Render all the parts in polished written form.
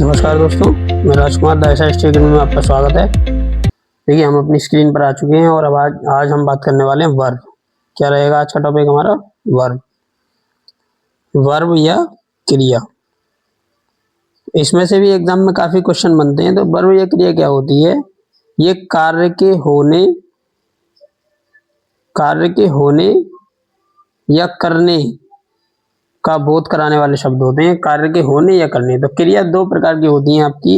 नमस्कार दोस्तों, मैं राजकुमार दायसा स्टडी में आपका स्वागत है। देखिए, हम अपनी स्क्रीन पर आ चुके हैं और अब आज हम बात करने वाले हैं वर्ब। क्या रहेगा आज का टॉपिक हमारा? वर्ब। वर्ब या क्रिया। इसमें से भी एग्जाम में काफी क्वेश्चन बनते हैं। तो वर्ब या क्रिया क्या होती है? ये कार्य के होने या करने का बोध कराने वाले शब्द होते हैं। कार्य के होने या करने। तो क्रिया दो प्रकार की होती हैं आपकी।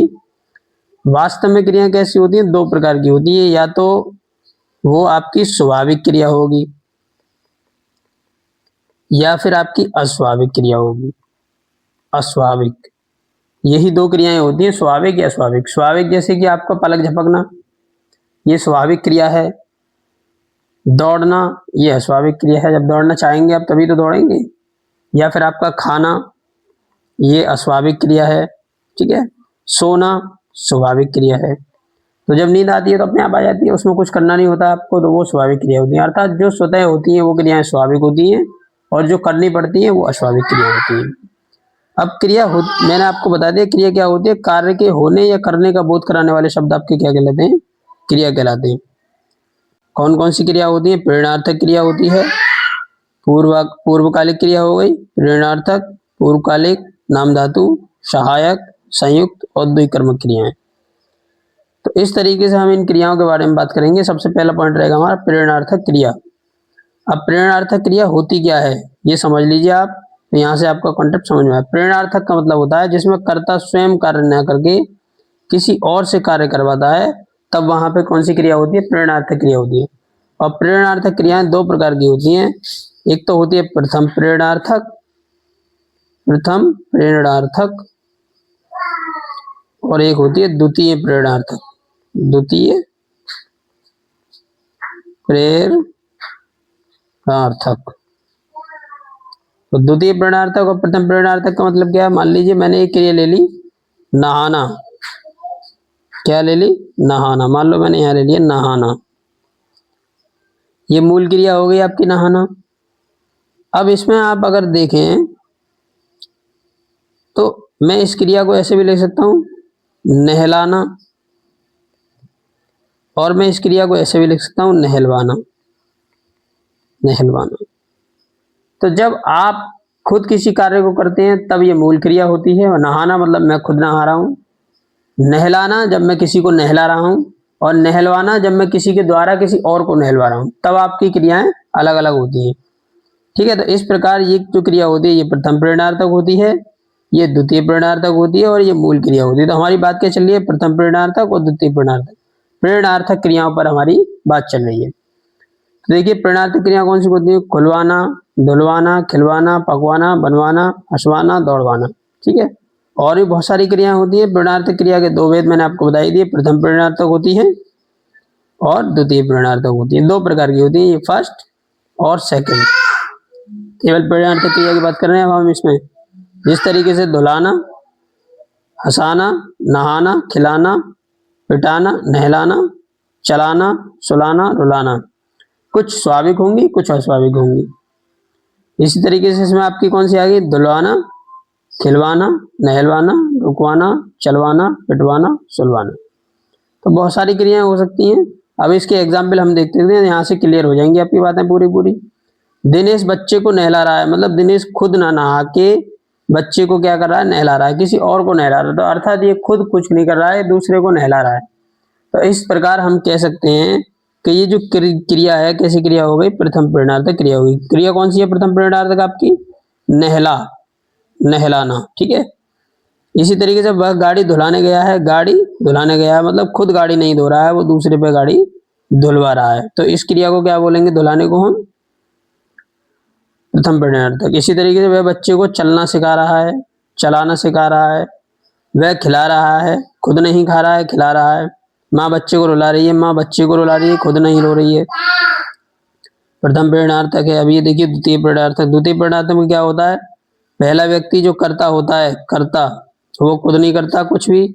वास्तव में क्रिया कैसी होती है? दो प्रकार की होती है। या तो वो आपकी स्वाभाविक क्रिया होगी या फिर आपकी अस्वाभाविक क्रिया होगी। अस्वाभाविक, यही दो क्रियाएं होती हैं, स्वाभाविक या अस्वाभाविक। स्वाभाविक जैसे कि आपका पलक झपकना, ये स्वाभाविक क्रिया है। दौड़ना, ये अस्वाभाविक क्रिया है। जब दौड़ना चाहेंगे आप तभी तो दौड़ेंगे। या फिर आपका खाना, ये अस्वाभाविक क्रिया है। ठीक है। सोना स्वाभाविक क्रिया है। तो जब नींद आती है तो अपने आप आ जाती है, उसमें कुछ करना नहीं होता आपको, तो वो स्वाभाविक क्रिया होती है। अर्थात जो स्वतः होती है वो क्रियाएं स्वाभाविक होती हैं और जो करनी पड़ती है वो अस्वाभाविक क्रिया होती है। अब मैंने आपको बता दिया क्रिया क्या होती है। कार्य के होने या करने का बोध कराने वाले शब्द आपके क्या कहलाते हैं? क्रिया कहलाते हैं। कौन कौन सी क्रिया होती है? प्रेरणार्थक क्रिया होती है, पूर्वकालिक क्रिया हो गई, प्रेरणार्थक, पूर्वकालिक, नाम धातु, सहायक, संयुक्त और द्विकर्मक क्रियाएं। तो इस तरीके से हम इन क्रियाओं के बारे में बात करेंगे। सबसे पहला पॉइंट रहेगा हमारा प्रेरणार्थक क्रिया। अब प्रेरणार्थक क्रिया होती क्या है ये समझ लीजिए आप। तो यहाँ से आपका कॉन्सेप्ट समझ में आया। प्रेरणार्थक का मतलब होता है जिसमें कर्ता स्वयं कार्य न करके किसी और से कार्य करवाता है, तब वहां पे कौन सी क्रिया होती है? प्रेरणार्थक क्रिया होती है। और प्रेरणार्थक क्रियाएं दो प्रकार की होती हैं। एक तो होती है प्रथम प्रेरणार्थक और एक होती है द्वितीय प्रेरणार्थक। द्वितीय प्रेरणार्थक। तो द्वितीय प्रेरणार्थक और प्रथम प्रेरणार्थक का मतलब क्या है? मान लीजिए मैंने एक क्रिया ले ली नहाना। क्या ले ली? नहाना। मान लो मैंने यहाँ ले लिया नहाना। ये मूल क्रिया हो गई आपकी नहाना। अब इसमें आप अगर देखें तो मैं इस क्रिया को ऐसे भी ले सकता हूं, नहलाना, और मैं इस क्रिया को ऐसे भी लिख सकता हूं, नहलवाना। तो जब आप खुद किसी कार्य को करते हैं तब ये मूल क्रिया होती है। और नहाना मतलब मैं खुद नहा रहा हूं, नहलाना जब मैं किसी को नहला रहा हूं, और नहलवाना जब मैं किसी के द्वारा किसी और को नहलवा रहा हूं, तब आपकी क्रियाएं अलग अलग होती हैं। ठीक है। तो इस प्रकार ये जो क्रिया होती है ये प्रथम प्रेरणार्थक होती है, ये द्वितीय प्रेरणार्थक होती है और ये मूल क्रिया होती है। तो हमारी बात क्या चल रही है? प्रथम प्रेरणार्थक और द्वितीय प्रेरणार्थक क्रियाओं पर हमारी बात चल रही है। तो देखिए प्रेरणार्थक क्रिया कौन सी होती है? खुलवाना, धुलवाना, खिलवाना, पकवाना, बनवाना, हंसवाना, दौड़वाना। ठीक है। और भी बहुत सारी क्रियाएं होती है। प्रेरणार्थक क्रिया के दो भेद मैंने आपको बताई दिए। प्रथम प्रेरणार्थक होती है और द्वितीय प्रेरणार्थक होती है। दो प्रकार की होती है, ये फर्स्ट और सेकंड। केवल प्रेरणार्थक क्रिया की बात कर रहे हैं अब हम इसमें। जिस तरीके से धुलाना, हंसाना, नहाना, खिलाना, पिटाना, नहलाना, चलाना, सुलाना, रुलाना, कुछ स्वाभाविक होंगी कुछ अस्वाभाविक होंगी। इसी तरीके से इसमें आपकी कौन सी आ गई? धुलवाना, खिलवाना, नहलवाना, रुकवाना, चलवाना, पिटवाना, सुलवाना। तो बहुत सारी क्रियाएं हो सकती हैं। अब इसके एग्जाम्पल हम देखते हैं, यहाँ से क्लियर हो जाएंगी आपकी बातें पूरी। दिनेश बच्चे को नहला रहा है, मतलब दिनेश खुद ना नहा के बच्चे को क्या कर रहा है? नहला रहा है, किसी और को नहला रहा है। तो अर्थात ये खुद कुछ नहीं कर रहा है, दूसरे को नहला रहा है। तो इस प्रकार हम कह सकते हैं कि ये जो क्रिया है कैसी क्रिया हो गई? प्रथम प्रेरणार्थक क्रिया होगी। क्रिया कौन सी है प्रथम प्रेरणार्थक आपकी? नहलाना। ठीक है। इसी तरीके से वह गाड़ी धुलाने गया है, गाड़ी धुलाने गया है मतलब खुद गाड़ी नहीं धो रहा है, वो दूसरे पे गाड़ी धुलवा रहा है। तो इस क्रिया को क्या बोलेंगे? धुलाने को हम प्रथम प्रेरणार्थक। इसी तरीके से वह बच्चे को चलना सिखा रहा है, चलाना सिखा रहा है। वह खिला रहा है, खुद नहीं खा रहा है, खिला रहा है। माँ बच्चे को रुला रही है, माँ बच्चे को रुला रही है, खुद नहीं रो रही है। प्रथम प्रेरणार्थक है। अब ये देखिए द्वितीय प्रेरणार्थक। द्वितीय प्रेरणार्थक में क्या होता है? पहला व्यक्ति जो कर्ता होता है, कर्ता, वो खुद नहीं करता कुछ भी,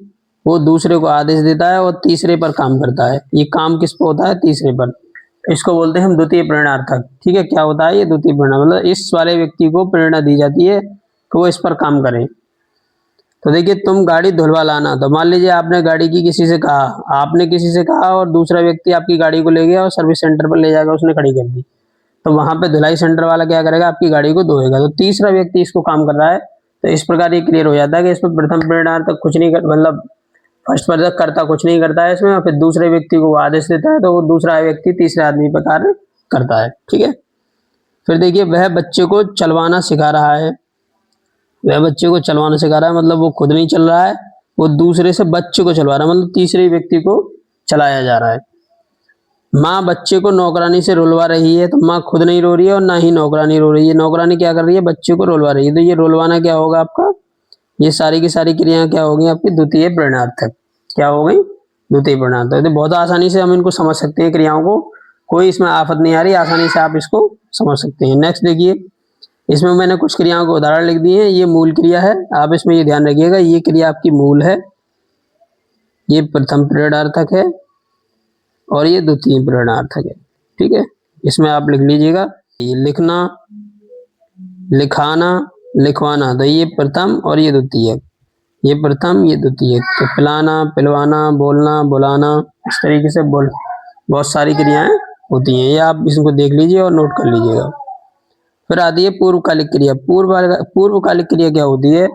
वो दूसरे को आदेश देता है और तीसरे पर काम करता है। ये काम किस पर होता है? तीसरे पर। इसको बोलते हैं हम द्वितीय प्रेरणार्थक। ठीक है। क्या होता है ये? द्वितीय प्रेरणा, मतलब इस वाले व्यक्ति को प्रेरणा दी जाती है कि वो इस पर काम करे। तो देखिए तुम गाड़ी धुलवा लाना, तो मान लीजिए आपने गाड़ी की किसी से कहा, आपने किसी से कहा और दूसरा व्यक्ति आपकी गाड़ी को ले गया और सर्विस सेंटर पर ले जाकर उसने खड़ी कर दी, तो वहां पे धुलाई सेंटर वाला क्या करेगा, आपकी गाड़ी को धोएगा। तो तीसरा व्यक्ति इसको काम कर रहा है, तो इस प्रकार ये क्लियर हो जाता है कि इसमें प्रथम प्रेरणार्थक कुछ नहीं कर, मतलब फर्स्ट पदक करता कुछ नहीं करता है इसमें, और फिर दूसरे व्यक्ति को वो आदेश देता है, तो वो दूसरा व्यक्ति तीसरे आदमी पर कार्य करता है। ठीक है, फिर देखिए वह बच्चे को चलवाना सिखा रहा है, वह बच्चे को चलवाना सिखा रहा है मतलब वो खुद नहीं चल रहा है, वो दूसरे से बच्चे को चलवा रहा है, मतलब तीसरे व्यक्ति को चलाया जा रहा है। माँ बच्चे को नौकरानी से रुलवा रही है, तो माँ खुद नहीं रो रही है और ना ही नौकरानी रो रही है, नौकरानी क्या कर रही है, बच्चे को रुलवा रही है। तो ये रुलवाना क्या होगा आपका, ये सारी की सारी क्रियाएं क्या होगी आपकी, द्वितीय प्रेरणार्थक। क्या हो गई, द्वितीय प्रेरणार्थक। तो बहुत आसानी से हम इनको समझ सकते हैं क्रियाओं को, कोई इसमें आफत नहीं आ रही, आसानी से आप इसको समझ सकते हैं। नेक्स्ट देखिए, इसमें मैंने कुछ क्रियाओं के उदाहरण लिख दिए हैं। ये मूल क्रिया है, आप इसमें ये ध्यान रखिएगा, ये क्रिया आपकी मूल है, ये प्रथम प्रेरणार्थक है और ये द्वितीय प्रेरणार्थक है। ठीक है, इसमें आप लिख लीजिएगा, ये लिखना, लिखाना, लिखवाना, तो ये प्रथम और ये द्वितीय, ये प्रथम ये द्वितीय। तो पिलाना, पिलवाना, बोलना, बुलाना, इस तरीके से बहुत सारी क्रियाएं होती हैं, ये आप इसको देख लीजिए और नोट कर लीजिएगा। फिर आती है पूर्वकालिक क्रिया। पूर्वकालिक क्रिया क्या होती है,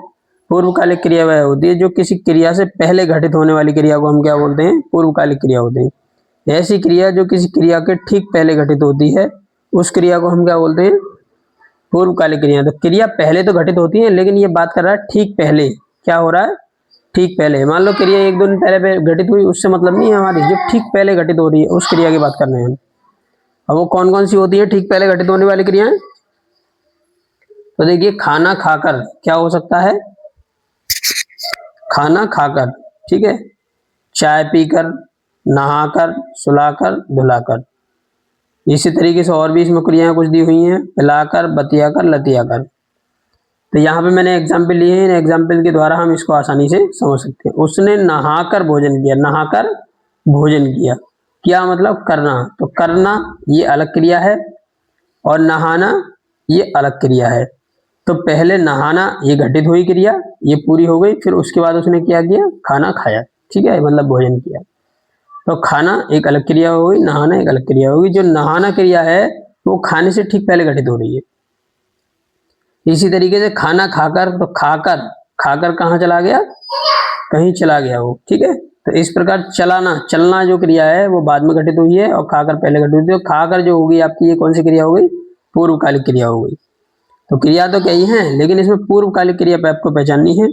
पूर्वकालिक क्रिया वह होती है जो किसी क्रिया से पहले घटित होने वाली क्रिया को हम क्या बोलते हैं, पूर्वकालिक क्रिया होते हैं। ऐसी क्रिया जो किसी क्रिया के ठीक पहले घटित होती है, उस क्रिया को हम क्या बोलते हैं, पूर्वकालिक क्रिया। तो क्रिया पहले तो घटित होती है, लेकिन ये बात कर रहा है ठीक पहले, क्या हो रहा है, ठीक पहले। मान लो क्रिया एक दो दिन पहले घटित हुई, उससे मतलब नहीं है हमारी, जो ठीक पहले घटित हो रही है उस क्रिया की बात कर रहे हैं हम। अब वो कौन कौन सी होती है ठीक पहले घटित होने वाली क्रियाएं, तो देखिए खाना खाकर क्या हो सकता है, खाना खाकर, ठीक है, चाय पीकर, नहाकर, सुलाकर, धुलाकर। इसी तरीके से और भी इसमें क्रियाएं कुछ दी हुई हैं, पिलाकर, बतियाकर, लतियाकर। तो यहाँ पे मैंने एग्जाम्पल लिए हैं, इन एग्जाम्पल के द्वारा हम इसको आसानी से समझ सकते हैं। उसने नहाकर भोजन किया, नहाकर भोजन किया, क्या मतलब करना, तो करना ये अलग क्रिया है और नहाना ये अलग क्रिया है। तो पहले नहाना ये घटित हुई क्रिया, ये पूरी हो गई, फिर उसके बाद उसने क्या किया, खाना खाया, ठीक है, मतलब भोजन किया। तो खाना एक अलग क्रिया हो गई, नहाना एक अलग क्रिया होगी। जो नहाना क्रिया है वो खाने से ठीक पहले घटित हो रही है। इसी तरीके से खाना खाकर, तो खाकर, खाकर कहाँ चला गया, कहीं चला गया वो, ठीक है। तो इस प्रकार चलाना, चलना जो क्रिया है वो बाद में घटित हुई है और खाकर पहले घटित हुई है। खाकर जो होगी आपकी, ये कौन सी क्रिया हो गई, पूर्वकालिक क्रिया हो गई। तो क्रिया तो कई हैं, लेकिन इसमें पूर्वकालिक क्रिया पे आपको पहचाननी है।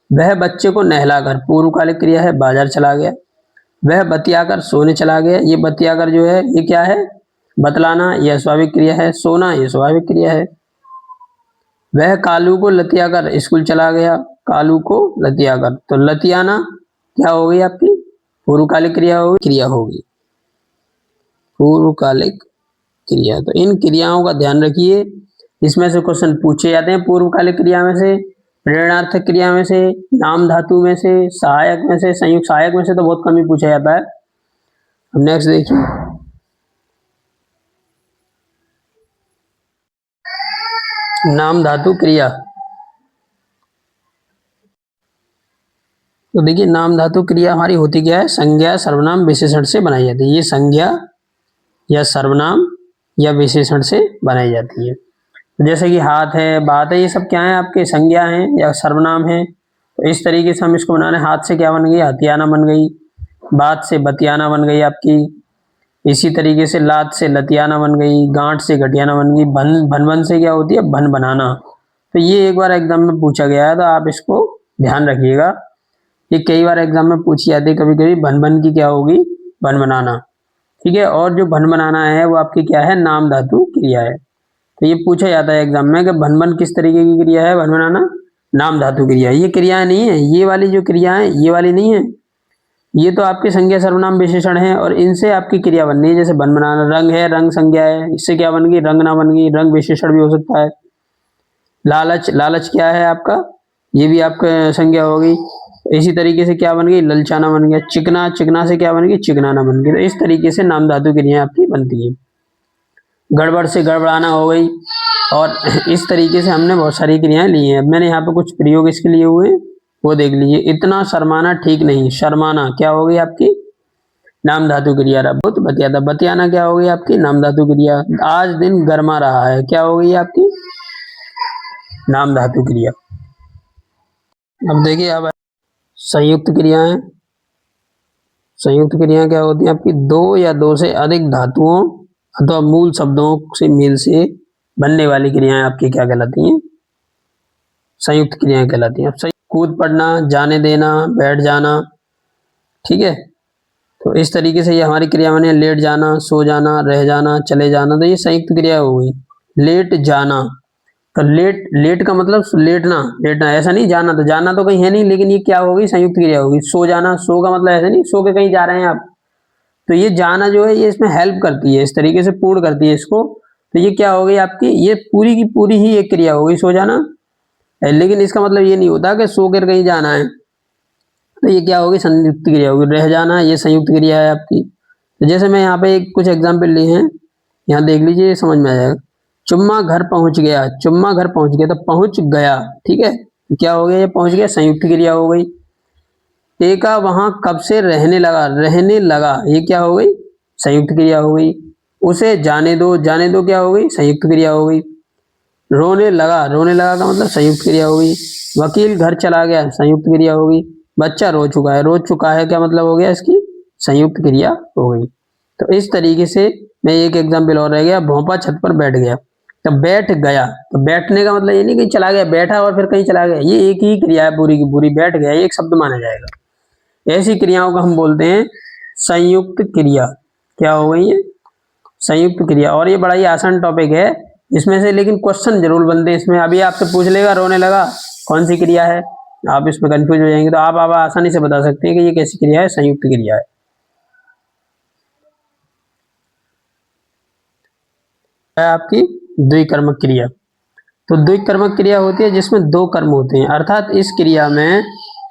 वह बच्चे को नहलाकर, पूर्वकालिक क्रिया है, बाजार चला गया। वह बतियाकर सोने चला गया, ये बतियाकर जो है ये क्या है, बतलाना, यह स्वाभाविक क्रिया है। सोना ये स्वाभाविक क्रिया है। वह कालू को लतियाकर स्कूल चला गया, कालू को लतियाकर, तो लतियाना क्या हो गई आपकी, पूर्वकालिक क्रिया होगी, पूर्वकालिक क्रिया। तो इन क्रियाओं का ध्यान रखिए, इसमें से क्वेश्चन पूछे जाते हैं पूर्वकालिक क्रिया में से, प्रेरणार्थक क्रिया में से, नाम धातु में से, सहायक में से, संयुक्त सहायक में से तो बहुत कम ही पूछा जाता है। अब नेक्स्ट देखिए, नाम धातु क्रिया। तो देखिए नाम धातु क्रिया हमारी होती क्या है, संज्ञा सर्वनाम विशेषण से बनाई जाती है। ये संज्ञा या सर्वनाम या विशेषण से बनाई जाती है। तो जैसे कि हाथ है, बात है, ये सब क्या है आपके, संज्ञा हैं या सर्वनाम है। तो इस तरीके से हम इसको बनाने, हाथ से क्या बन गई, हथियाना बन गई, बात से बतियाना बन गई आपकी, इसी तरीके से लात से लतियाना बन गई, गांठ से गठियाना बन गई, भन से क्या होती है, भन बनाना। तो ये एक बार एग्जाम में पूछा गया है, तो आप इसको ध्यान रखिएगा, ये कई बार एग्जाम में पूछी जाती है। कभी कभी भन की क्या होगी, भन बनाना, ठीक है। और जो भन बनाना है वो आपकी क्या है, नाम धातु क्रिया है। तो ये पूछा जाता है एग्जाम में कि भन किस तरीके की क्रिया है, भन बनाना नाम धातु क्रिया। ये क्रियाएं नहीं है, ये वाली जो क्रिया है ये वाली नहीं है, ये तो आपके संज्ञा सर्वनाम विशेषण है और इनसे आपकी क्रिया बननी है। जैसे भन बनाना, रंग है, रंग संज्ञा है, इससे क्या बन गई, रंगना बन गई, रंग विशेषण भी हो सकता है। लालच, लालच क्या है आपका, ये भी आपका संज्ञा हो गई। इसी तरीके से क्या बन गई, ललचाना बन गया। चिकना, चिकना से क्या बन गई, चिकनाना बन गई। तो इस तरीके से नाम धातु क्रियाएं आपकी बनती है। गड़बड़ से गड़बड़ाना हो गई, और इस तरीके से हमने बहुत सारी क्रियाएं ली हैं। मैंने यहाँ पे कुछ प्रयोग इसके लिए हुए हैं, वो देख लीजिए। इतना शर्माना ठीक नहीं, शर्माना क्या हो गई आपकी नाम धातु क्रिया। बुत बतियाता, बतियाना क्या हो गई आपकी नाम धातु क्रिया। आज दिन गर्मा रहा है, क्या हो गई आपकी नाम धातु क्रिया। अब देखिए अब संयुक्त क्रियाएं। संयुक्त क्रियाएं क्या होती हैं आपकी, दो या दो से अधिक धातुओं अथवा मूल शब्दों से मेल से बनने वाली क्रियाएं आपकी क्या कहलाती हैं, संयुक्त क्रियाएं कहलाती हैं। अब कूद पड़ना, जाने देना, बैठ जाना, ठीक है। तो इस तरीके से ये हमारी क्रिया बनी है। लेट जाना, सो जाना, रह जाना, चले जाना, तो ये संयुक्त क्रिया हो गई। लेट जाना, तो लेट का मतलब लेटना, लेटना ऐसा नहीं, जाना तो जाना तो कहीं है नहीं, लेकिन ये क्या होगी संयुक्त क्रिया होगी। सो जाना, सो का मतलब ऐसा नहीं सो के कहीं जा रहे हैं आप, तो ये जाना जो है ये इसमें हेल्प करती है, इस तरीके से पूर्ण करती है इसको। तो ये क्या हो गई आपकी, ये पूरी की पूरी ही एक क्रिया हो गई सो जाना। लेकिन इसका मतलब ये नहीं होता कि सो कर कहीं जाना है, तो ये क्या होगी संयुक्त क्रिया होगी। रह जाना ये संयुक्त क्रिया है आपकी। तो जैसे मैं यहाँ पे कुछ एग्जाम्पल लिए हैं, यहाँ देख लीजिए समझ में आ जाएगा। चुम्मा घर पहुंच गया, चुम्मा घर पहुंच गया, तो पहुंच गया, ठीक है, क्या हो गया ये पहुंच गया, संयुक्त क्रिया हो गई। टेका वहां कब से रहने लगा, रहने लगा, ये क्या हो गई संयुक्त क्रिया हो गई। उसे जाने दो, जाने दो क्या हो गई संयुक्त क्रिया हो गई। रोने लगा, रोने लगा का मतलब संयुक्त क्रिया हो गई। वकील घर चला गया, संयुक्त क्रिया हो गई। बच्चा रो चुका है, रो चुका है क्या मतलब हो गया इसकी संयुक्त क्रिया हो गई। तो इस तरीके से मैं एक एग्जाम्पल और रह गया, भोंपा छत पर बैठ गया, तो बैठ गया, तो बैठने का मतलब ये नहीं कि चला गया, बैठा और फिर कहीं चला गया, ये एक ही क्रिया है पूरी की पूरी, बैठ गया एक शब्द माना जाएगा। ऐसी क्रियाओं को हम बोलते हैं संयुक्त क्रिया। क्या हो गई है संयुक्त क्रिया। और ये बड़ा ही आसान टॉपिक है इसमें से, लेकिन क्वेश्चन जरूर बनते हैं इसमें। अभी आपसे पूछ लेगा रोने लगा कौन सी क्रिया है, आप इसमें कंफ्यूज हो जाएंगे, तो आप आसानी से बता सकते हैं कि ये कैसी क्रिया है, संयुक्त क्रिया है आपकी द्विकर्मक क्रिया। तो द्विकर्मक क्रिया होती है जिसमें दो कर्म होते हैं, अर्थात इस क्रिया में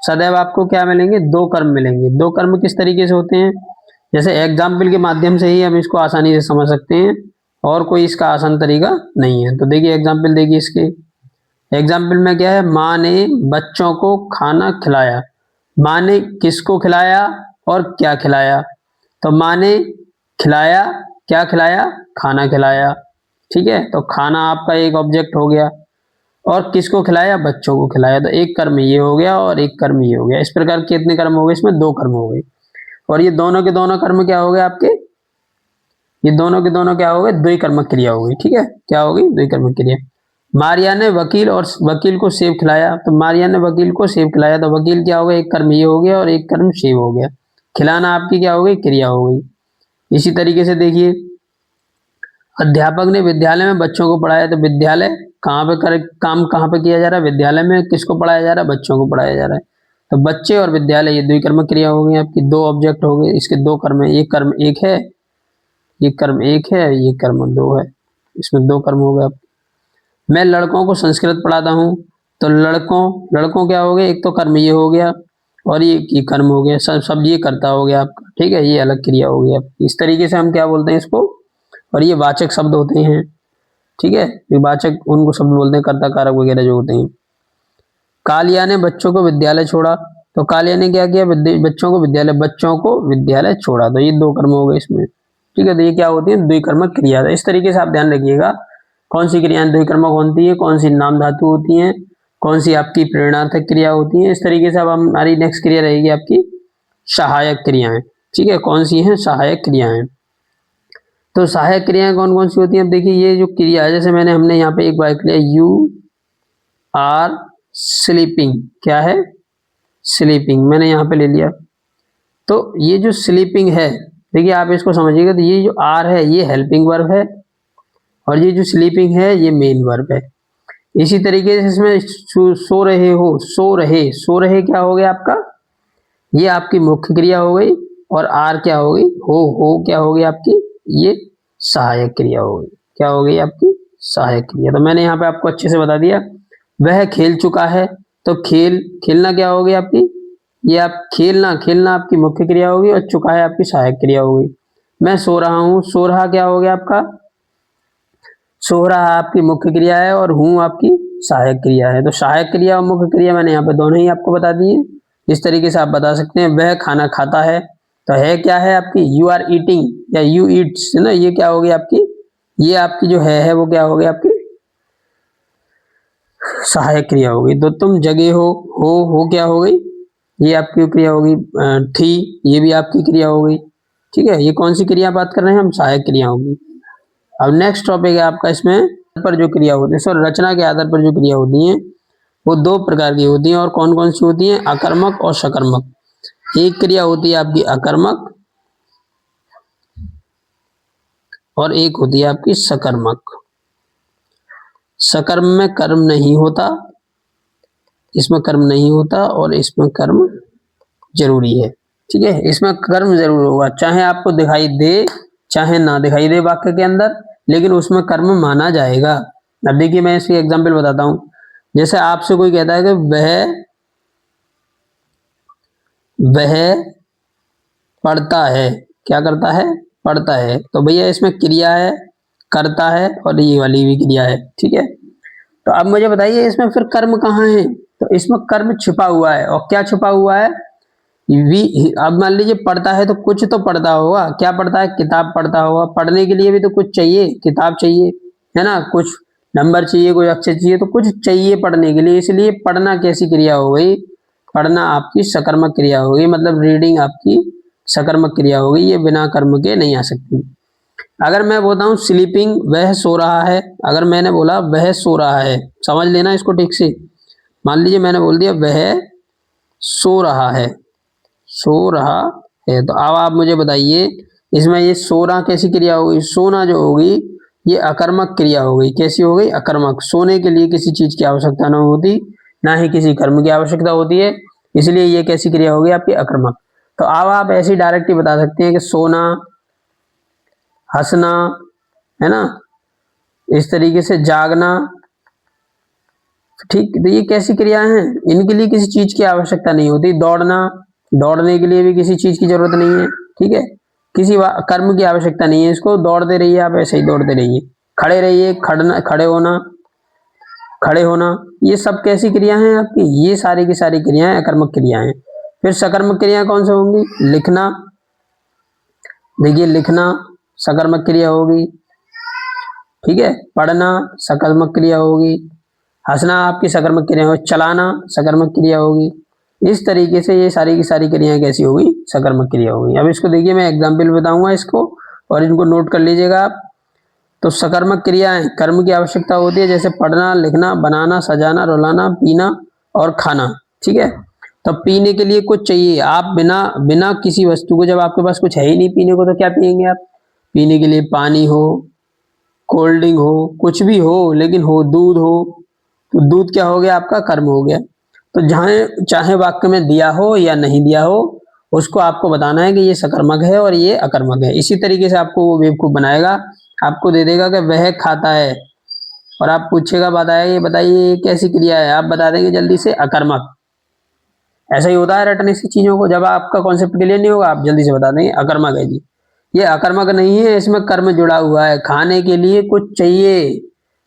सदैव आपको क्या मिलेंगे, दो कर्म मिलेंगे। दो कर्म किस तरीके से होते हैं, जैसे एग्जाम्पल के माध्यम से ही हम इसको आसानी से समझ सकते हैं, और कोई इसका आसान तरीका नहीं है। तो देखिए एग्जाम्पल देखिए इसके, एग्जाम्पल में क्या है, माँ ने बच्चों को खाना खिलाया। माँ ने किसको खिलाया और क्या खिलाया, तो माँ ने खिलाया, क्या खिलाया, खाना खिलाया, ठीक है। तो खाना आपका एक ऑब्जेक्ट हो गया, और किसको खिलाया, बच्चों को खिलाया, तो एक कर्म ये हो गया और एक कर्म ये हो गया। इस प्रकार कितने कर्म हो गए इसमें, दो कर्म हो गए। और ये दोनों के दोनों कर्म क्या हो गए आपके, ये दोनों के दोनों क्या हो गए, द्विकर्मक क्रिया हो गई, ठीक है, क्या हो गई द्विकर्मक क्रिया। मारिया ने वकील को सेब खिलाया, तो मारिया ने वकील को सेब खिलाया, तो वकील क्या हो गया, एक कर्म ये हो गया और एक कर्म सेब हो गया। खिलाना आपकी क्या हो गई, क्रिया हो गई। इसी तरीके से देखिए, अध्यापक ने विद्यालय में बच्चों को पढ़ाया, तो विद्यालय कहाँ पे काम कहाँ पे किया जा रहा है, विद्यालय में किसको पढ़ाया जा रहा है, बच्चों को पढ़ाया जा रहा है। तो बच्चे और विद्यालय ये द्विकर्मक क्रिया हो गई आपकी, दो ऑब्जेक्ट हो गए, इसके दो कर्म है, एक कर्म एक है, ये कर्म एक है, ये कर्म दो है, इसमें दो कर्म हो गए। मैं लड़कों को संस्कृत पढ़ाता हूँ, तो लड़कों क्या हो गया, एक तो कर्म ये हो गया और ये कर्म हो गया, सब ये करता हो गया आपका, ठीक है, ये अलग क्रिया हो गई आपकी। इस तरीके से हम क्या बोलते हैं इसको, और ये वाचक शब्द होते हैं, ठीक है, ये वाचक उनको शब्द बोलते हैं, कर्ता कारक वगैरह जो होते हैं। कालिया ने बच्चों को विद्यालय छोड़ा, तो कालिया ने क्या किया, बच्चों को विद्यालय छोड़ा, तो ये दो कर्म हो गए इसमें, ठीक है। तो ये क्या होती है, द्विकर्मक क्रिया। तो इस तरीके से आप ध्यान रखिएगा कौन सी क्रियाएं द्विकर्मक होती है, कौन सी नाम धातु होती हैं, कौन सी आपकी प्रेरणार्थक क्रिया होती है। इस तरीके से अब हमारी नेक्स्ट क्रिया रहेगी आपकी सहायक क्रियाएं, ठीक है, कौन सी हैं सहायक क्रियाएं। तो सहायक क्रियाएं कौन कौन सी होती हैं, अब देखिए ये जो क्रिया है, जैसे हमने यहाँ पे एक बार लिया, यू आर स्लीपिंग, क्या है स्लीपिंग, मैंने यहाँ पे ले लिया। तो ये जो स्लीपिंग है, देखिए आप इसको समझिएगा, तो ये जो आर है ये हेल्पिंग वर्ब है, और ये जो स्लीपिंग है ये मेन वर्ब है। इसी तरीके से इसमें सो रहे हो, सो रहे क्या हो गया आपका, ये आपकी मुख्य क्रिया हो गई, और आर क्या हो गई, हो क्या हो गई आपकी, ये सहायक क्रिया हो गई, क्या हो गई आपकी सहायक क्रिया। तो मैंने यहाँ पे आपको अच्छे से बता दिया। वह खेल चुका है, तो खेलना क्या हो गई आपकी, ये आप खेलना आपकी मुख्य क्रिया होगी, और चुका है आपकी सहायक क्रिया होगी। मैं सो रहा हूँ, सो रहा क्या हो गया आपका, सो रहा आपकी मुख्य क्रिया है, और हूँ आपकी सहायक क्रिया है। तो सहायक क्रिया और मुख्य क्रिया मैंने यहाँ पे दोनों ही आपको बता दिए। इस तरीके से आप बता सकते हैं। वह खाना खाता है, तो है क्या है आपकी, यू आर ईटिंग या यू ईट्स, है ना, ये क्या होगी आपकी, ये आपकी जो है वो क्या होगी आपकी सहायक क्रिया होगी। तो तुम जगे हो क्या हो गई, ये आपकी क्रिया होगी। थी, ये भी आपकी क्रिया हो गई। ठीक है, ये कौन सी क्रिया बात कर रहे हैं हम, सहायक क्रिया होगी। अब नेक्स्ट टॉपिक है आपका, इसमें पर जो क्रिया होती है, सो रचना के आधार पर जो क्रिया होती है वो दो प्रकार की होती हैं। और कौन कौन सी होती हैं, अकर्मक और सकर्मक। एक क्रिया होती है आपकी अकर्मक और एक होती है आपकी सकर्मक। सकर्म में कर्म नहीं होता, इसमें कर्म नहीं होता, और इसमें कर्म जरूरी है। ठीक है, इसमें कर्म जरूर होगा, चाहे आपको दिखाई दे चाहे ना दिखाई दे वाक्य के अंदर, लेकिन उसमें कर्म माना जाएगा। अब देखिए मैं इसकी एग्जांपल बताता हूं। जैसे आपसे कोई कहता है कि वह पढ़ता है, क्या करता है, पढ़ता है, तो भैया इसमें क्रिया है, करता है, और ये वाली भी क्रिया है। ठीक है, तो अब मुझे बताइए इसमें फिर कर्म कहाँ है। तो इसमें कर्म छिपा हुआ है, और क्या छिपा हुआ है, अब मान लीजिए पढ़ता है तो कुछ तो पढ़ता होगा, क्या पढ़ता है, किताब पढ़ता होगा। पढ़ने के लिए भी तो कुछ चाहिए, किताब चाहिए, है ना, कुछ नंबर चाहिए, कोई अक्षर चाहिए, तो कुछ चाहिए पढ़ने के लिए। इसलिए पढ़ना कैसी क्रिया हो गई, पढ़ना आपकी सकर्मक क्रिया हो गई, मतलब रीडिंग आपकी सकर्मक क्रिया हो गई, ये बिना कर्म के नहीं आ सकती। अगर मैं बोलता हूँ स्लीपिंग, वह सो रहा है, अगर मैंने बोला वह सो रहा है, समझ लेना इसको ठीक से। मान लीजिए मैंने बोल दिया वह सो रहा है, सो रहा है, तो अब आप मुझे बताइए इसमें ये सोना कैसी क्रिया होगी, सोना जो होगी ये अकर्मक क्रिया हो गई। कैसी हो गई, अकर्मक। सोने के लिए किसी चीज की आवश्यकता नहीं होती, ना ही किसी कर्म की आवश्यकता होती है, इसलिए ये कैसी क्रिया होगी आपकी, अकर्मक। तो अब आप ऐसी डायरेक्ट ही बता सकते हैं कि सोना, हंसना, है ना, इस तरीके से जागना। ठीक, तो ये कैसी क्रियाएं हैं, इनके लिए किसी चीज की आवश्यकता नहीं होती। दौड़ना, दौड़ने के लिए भी किसी चीज की जरूरत नहीं है। ठीक है, किसी कर्म की आवश्यकता नहीं है, इसको दौड़ते रहिए, आप ऐसे ही दौड़ते रहिए। खड़े रहिए, खड़ना, खड़े होना, खड़े होना, ये सब कैसी क्रिया हैं आपकी, ये सारी की सारी क्रियाएं अकर्मक क्रियाएं हैं। फिर सकर्मक क्रिया कौन सी होंगी, लिखना, देखिए लिखना सकर्मक क्रिया होगी। ठीक है, पढ़ना सकर्मक क्रिया होगी, हंसना आपकी सकर्मक क्रिया होगी, चलाना सकर्मक क्रिया होगी। इस तरीके से ये सारी की सारी क्रियाएं कैसी होगी, सकर्मक क्रिया होगी। अब इसको देखिए मैं एग्जाम्पल बताऊंगा इसको, और इनको नोट कर लीजिएगा आप। तो सकर्मक क्रियाएं कर्म की आवश्यकता होती है, जैसे पढ़ना, लिखना, बनाना, सजाना, रुलाना, पीना और खाना। ठीक है, तो पीने के लिए कुछ चाहिए, आप बिना बिना किसी वस्तु को, जब आपके पास कुछ है ही नहीं पीने को, तो क्या पियेंगे आप, पीने के लिए पानी हो, कोल्ड ड्रिंक हो, कुछ भी हो, लेकिन हो, दूध हो, तो दूध क्या हो गया आपका, कर्म हो गया। तो जहां चाहे वाक्य में दिया हो या नहीं दिया हो, उसको आपको बताना है कि ये सकर्मक है और ये अकर्मक है। इसी तरीके से आपको वो बेवकूफ बनाएगा, आपको दे देगा कि वह खाता है, और आप पूछेगा बताया, ये बताइए ये कैसी क्रिया है, आप बता देंगे जल्दी से अकर्मक। ऐसा ही होता है रटने से चीजों को, जब आपका कॉन्सेप्ट क्लियर नहीं होगा आप जल्दी से बता देंगे अकर्मक है जी। ये अकर्मक नहीं है, इसमें कर्म जुड़ा हुआ है, खाने के लिए कुछ चाहिए,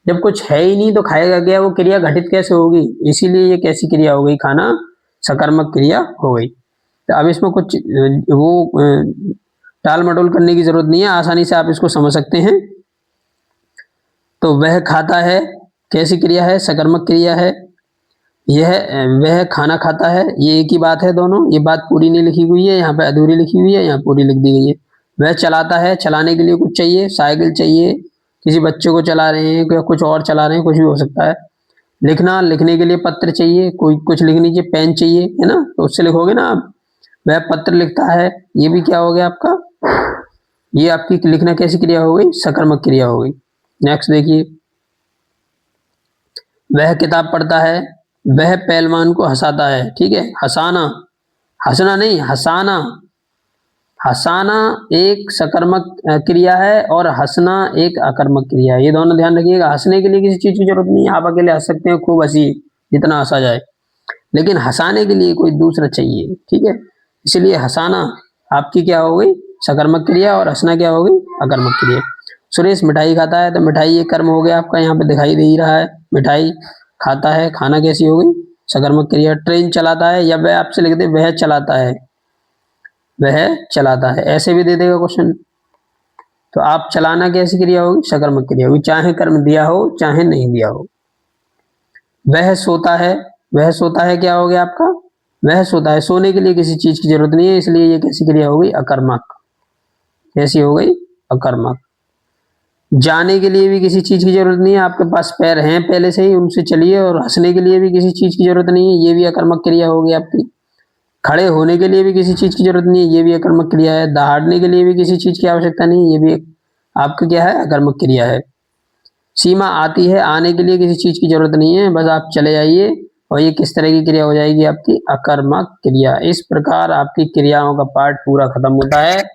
जब कुछ है ही नहीं तो खाएगा क्या, वो क्रिया घटित कैसे होगी, इसीलिए ये कैसी क्रिया हो गई, खाना सकर्मक क्रिया हो गई। तो अब इसमें कुछ वो टाल मटोल करने की जरूरत नहीं है, आसानी से आप इसको समझ सकते हैं। तो वह खाता है कैसी क्रिया है, सकर्मक क्रिया है। यह वह खाना खाता है, ये एक ही बात है दोनों, ये बात पूरी नहीं लिखी हुई है, यहाँ पे अधूरी लिखी हुई है, यहाँ पूरी लिख दी गई है। वह चलाता है, चलाने के लिए कुछ चाहिए, साइकिल चाहिए, किसी बच्चे को चला रहे हैं या कुछ और चला रहे हैं, कुछ भी हो सकता है। लिखना, लिखने के लिए पत्र चाहिए, कोई कुछ लिखने चाहिए, पेन चाहिए, है ना, तो उससे लिखोगे ना आप। वह पत्र लिखता है, ये भी क्या हो गया आपका, ये आपकी लिखना कैसी क्रिया हो गई, सकर्मक क्रिया हो गई। नेक्स्ट देखिए, वह किताब पढ़ता है, वह पहलवान को हंसाता है। ठीक है, हंसाना, हंसना नहीं, हंसाना, हंसाना एक सकर्मक क्रिया है और हंसना एक अकर्मक क्रिया है, ये दोनों ध्यान रखिएगा। हंसने के लिए किसी चीज की जरूरत नहीं है, आप अकेले हंस सकते हैं, खूब हंसी जितना हंसा जाए, लेकिन हंसाने के लिए कोई दूसरा चाहिए। ठीक है, इसलिए हंसाना आपकी क्या हो गई, सकर्मक क्रिया, और हंसना क्या हो गई, अकर्मक क्रिया। सुरेश मिठाई खाता है, तो मिठाई ये कर्म हो गया आपका, यहाँ पे दिखाई दे ही रहा है मिठाई, खाता है, खाना कैसी हो गई, सकर्मक क्रिया। ट्रेन चलाता है, या वह आपसे लिख दे वह चलाता है, वह चलाता है, ऐसे भी दे देगा क्वेश्चन। तो आप चलाना कैसी क्रिया होगी, सकर्मक क्रिया होगी, चाहे कर्म दिया हो चाहे नहीं दिया हो। वह सोता है, वह सोता है क्या हो गया आपका, वह सोता है, सोने के लिए किसी चीज की जरूरत नहीं है, इसलिए ये कैसी क्रिया हो गई, अकर्मक। कैसी हो गई, अकर्मक। जाने के लिए भी किसी चीज की जरूरत नहीं है, आपके पास पैर हैं पहले से ही, उनसे चलिए, और हंसने के लिए भी किसी चीज की जरूरत नहीं है, ये भी अकर्मक क्रिया होगी आपकी। खड़े होने के लिए भी किसी चीज की जरूरत नहीं है, ये भी अकर्मक क्रिया है। दहाड़ने के लिए भी किसी चीज की आवश्यकता नहीं है, ये भी आपका क्या है, अकर्मक क्रिया है। सीमा आती है, आने के लिए किसी चीज की जरूरत नहीं है, बस आप चले जाइए, और ये किस तरह की क्रिया हो जाएगी आपकी, अकर्मक क्रिया। इस प्रकार आपकी क्रियाओं का पार्ट पूरा खत्म होता है।